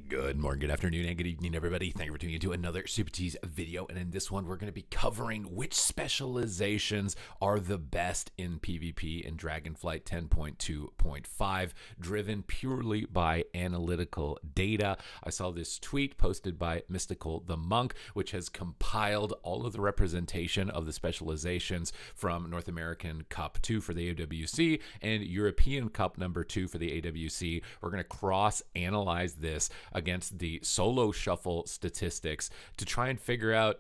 Good morning, good afternoon, and good evening, everybody. Thank you for tuning into another Supatease video. And in this one, we're going to be covering which specializations are the best in PvP in Dragonflight 10.2.5, driven purely by analytical data. I saw this tweet posted by Mystical the Monk, which has compiled all of the representation of the specializations from North American Cup 2 for the AWC and European Cup number 2 for the AWC. We're going to cross-analyze this against the solo shuffle statistics to try and figure out,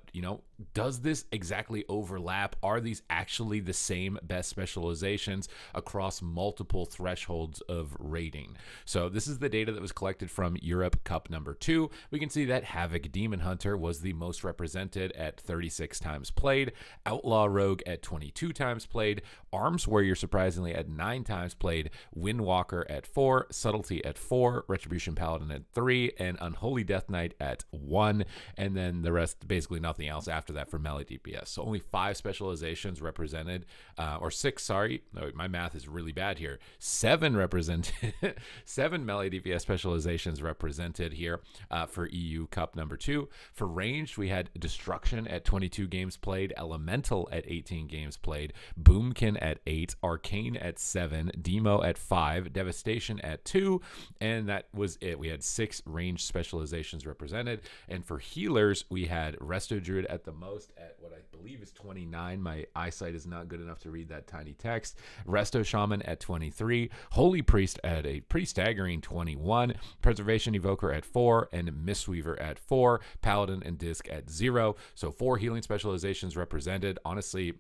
does this exactly overlap? Are these actually the same best specializations across multiple thresholds of rating? So this is the data that was collected from Europe Cup number 2. We can see that Havoc Demon Hunter was the most represented at 36 times played, Outlaw Rogue at 22 times played, Arms Warrior surprisingly at 9 times played, Windwalker at 4, Subtlety at 4, Retribution Paladin at 3, and Unholy Death Knight at 1, and then the rest, basically nothing else after that for melee DPS. So only 5 specializations represented, or 6, sorry. No, my math is really bad here. 7 represented, 7 melee DPS specializations represented here for EU Cup number 2. For ranged, we had Destruction at 22 games played, Elemental at 18 games played, Boomkin at 8, Arcane at 7, Demo at 5, Devastation at 2, and that was it. We had 6 range specializations represented. And for healers, we had Resto Druid at the most at what I believe is 29. My eyesight is not good enough to read that tiny text. Resto Shaman at 23, Holy Priest at a pretty staggering 21, Preservation Evoker at 4, and Mistweaver at 4, Paladin and Disc at 0. So 4 healing specializations represented. Honestly,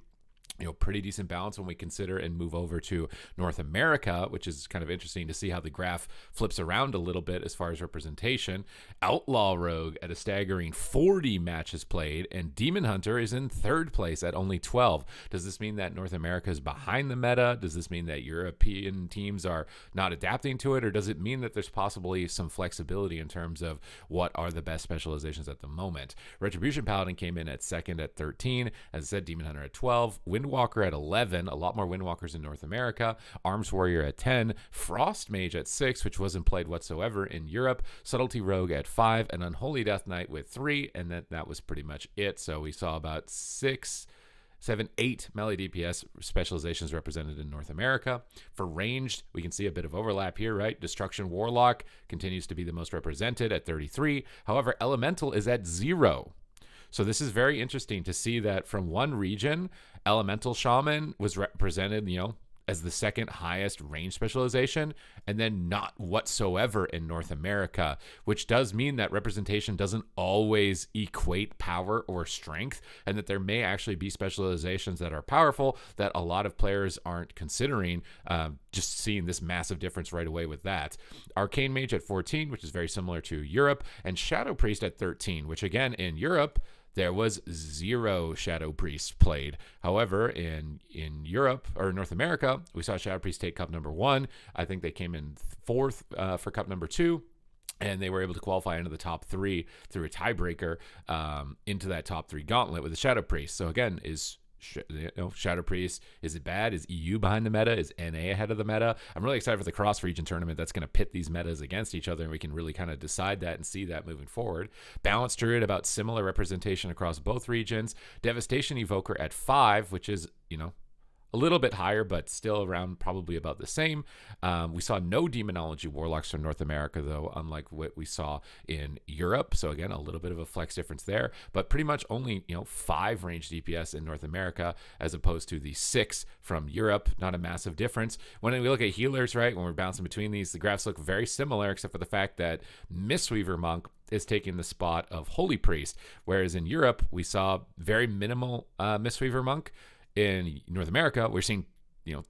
pretty decent balance when we consider and move over to North America, which is kind of interesting to see how the graph flips around a little bit as far as representation. Outlaw Rogue at a staggering 40 matches played, and Demon Hunter is in 3rd place at only 12. Does this mean that North America is behind the meta? Does this mean that European teams are not adapting to it? Or does it mean that there's possibly some flexibility in terms of what are the best specializations at the moment? Retribution Paladin came in at 2nd at 13. As I said, Demon Hunter at 12. Windwalker at 11, a lot more Windwalkers in North America, Arms Warrior at 10, Frost Mage at 6, which wasn't played whatsoever in Europe, Subtlety Rogue at 5, and Unholy Death Knight with 3, and that was pretty much it. So we saw about 6, 7, 8 melee DPS specializations represented in North America. For ranged, we can see a bit of overlap here, right? Destruction Warlock continues to be the most represented at 33. However, Elemental is at 0. So this is very interesting to see that from one region, Elemental Shaman was represented, as the 2nd highest range specialization, and then not whatsoever in North America, which does mean that representation doesn't always equate power or strength, and that there may actually be specializations that are powerful that a lot of players aren't considering, just seeing this massive difference right away with that. Arcane Mage at 14, which is very similar to Europe, and Shadow Priest at 13, which again, in Europe, there was 0 Shadow Priests played. However, in Europe or North America, we saw Shadow Priest take Cup number 1. I think they came in 4th for Cup number 2. And they were able to qualify into the top 3 through a tiebreaker into that top 3 gauntlet with the Shadow Priest. So again, Shadow Priest, is it bad? Is EU behind the meta? Is NA ahead of the meta? I'm really excited for the cross-region tournament that's going to pit these metas against each other, and we can really kind of decide that and see that moving forward. Balanced Druid, about similar representation across both regions. Devastation Evoker at 5, which is, a little bit higher, but still around probably about the same. We saw no Demonology Warlocks from North America, though, unlike what we saw in Europe. So again, a little bit of a flex difference there, but pretty much only 5 range DPS in North America as opposed to the 6 from Europe. Not a massive difference. When we look at healers, right, when we're bouncing between these, the graphs look very similar, except for the fact that Mistweaver Monk is taking the spot of Holy Priest, whereas in Europe we saw very minimal Mistweaver Monk. In North America, we're seeing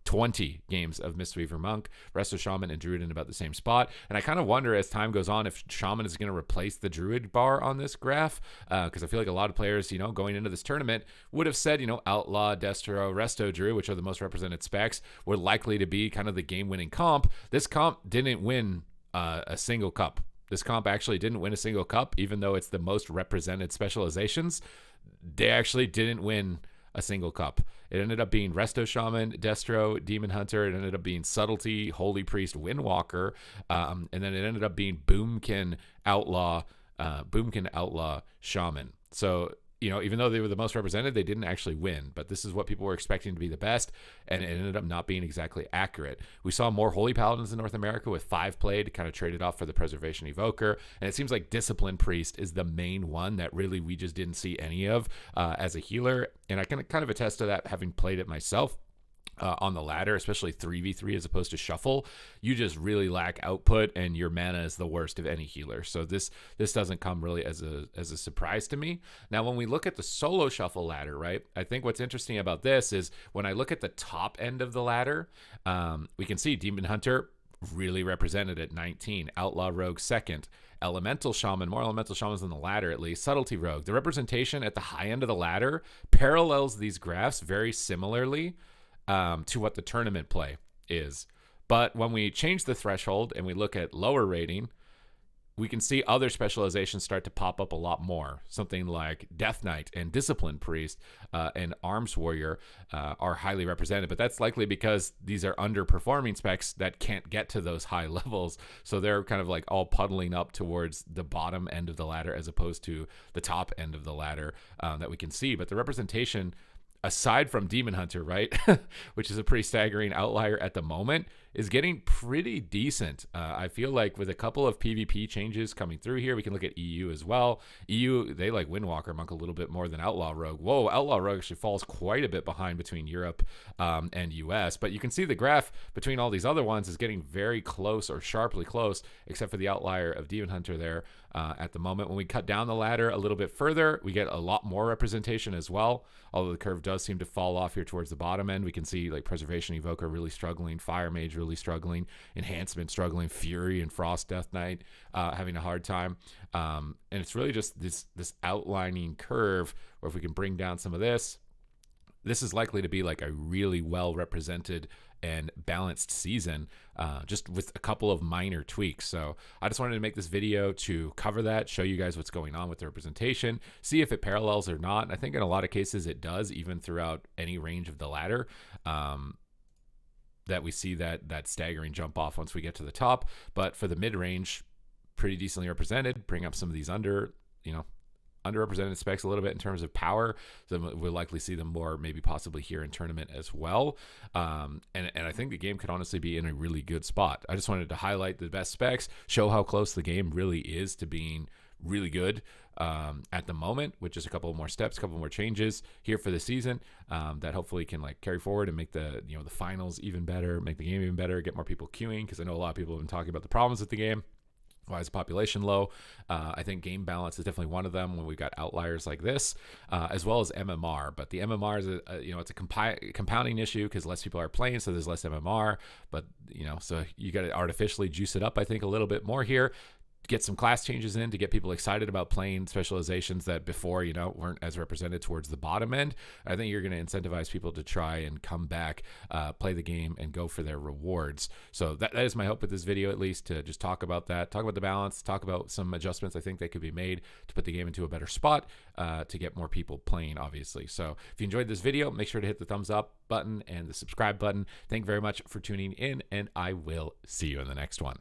20 games of Mistweaver Monk, Resto Shaman, and Druid in about the same spot. And I kind of wonder as time goes on if Shaman is going to replace the Druid bar on this graph, because I feel like a lot of players, going into this tournament would have said, Outlaw, Destro, Resto, Druid, which are the most represented specs, were likely to be kind of the game-winning comp. This comp didn't win a single cup. This comp actually didn't win a single cup, even though it's the most represented specializations. They actually didn't win a single cup. It ended up being Resto Shaman, Destro, Demon Hunter. It ended up being Subtlety, Holy Priest, Windwalker. And then it ended up being Boomkin Outlaw Shaman. So, even though they were the most represented, they didn't actually win. But this is what people were expecting to be the best, and it ended up not being exactly accurate. We saw more Holy Paladins in North America with 5 played, kind of traded off for the Preservation Evoker. And it seems like Discipline Priest is the main one that really we just didn't see any of as a healer. And I can kind of attest to that, having played it myself. On the ladder, especially 3v3 as opposed to shuffle, you just really lack output, and your mana is the worst of any healer. So this doesn't come really as a surprise to me. Now, when we look at the solo shuffle ladder, right, I think what's interesting about this is when I look at the top end of the ladder, we can see Demon Hunter really represented at 19, Outlaw Rogue second, Elemental Shaman, more Elemental Shamans on the ladder at least, Subtlety Rogue. The representation at the high end of the ladder parallels these graphs very similarly to what the tournament play is. But when we change the threshold and we look at lower rating, we can see other specializations start to pop up a lot more. Something like Death Knight and Discipline Priest and Arms Warrior are highly represented, but that's likely because these are underperforming specs that can't get to those high levels. So they're kind of like all puddling up towards the bottom end of the ladder as opposed to the top end of the ladder that we can see. But the representation, aside from Demon Hunter, right, which is a pretty staggering outlier at the moment, is getting pretty decent. I feel like with a couple of PvP changes coming through here, we can look at EU as well. EU, they like Windwalker Monk a little bit more than Outlaw Rogue. Whoa, Outlaw Rogue actually falls quite a bit behind between Europe and US, but you can see the graph between all these other ones is getting very close or sharply close, except for the outlier of Demon Hunter there at the moment. When we cut down the ladder a little bit further, we get a lot more representation as well, although the curve does seem to fall off here towards the bottom end. We can see like Preservation Evoker really struggling, Fire Mage really struggling, Enhancement struggling, Fury and Frost Death Knight having a hard time. And it's really just this outlining curve where if we can bring down some of this is likely to be like a really well represented and balanced season, just with a couple of minor tweaks. So I just wanted to make this video to cover that, show you guys what's going on with the representation, see if it parallels or not. And I think in a lot of cases it does, even throughout any range of the ladder, that we see that staggering jump off once we get to the top. But for the mid range, pretty decently represented. Bring up some of these underrepresented specs a little bit in terms of power, so we'll likely see them more maybe possibly here in tournament as well. And I think the game could honestly be in a really good spot. I just wanted to highlight the best specs, show how close the game really is to being really good at the moment, with just a couple more steps, a couple more changes here for the season that hopefully can like carry forward and make the the finals even better, make the game even better, get more people queuing, because I know a lot of people have been talking about the problems with the game. Why is the population low? I think game balance is definitely one of them when we've got outliers like this, as well as MMR. But the MMR is it's a compounding issue because less people are playing, so there's less MMR. But so you got to artificially juice it up, I think, a little bit more here. Get some class changes in to get people excited about playing specializations that before weren't as represented towards the bottom end. I think you're going to incentivize people to try and come back, play the game, and go for their rewards. So that is my hope with this video, at least, to just talk about that, talk about the balance, talk about some adjustments I think that could be made to put the game into a better spot, to get more people playing, obviously. So if you enjoyed this video, make sure to hit the thumbs up button and the subscribe button. Thank you very much for tuning in, and I will see you in the next one.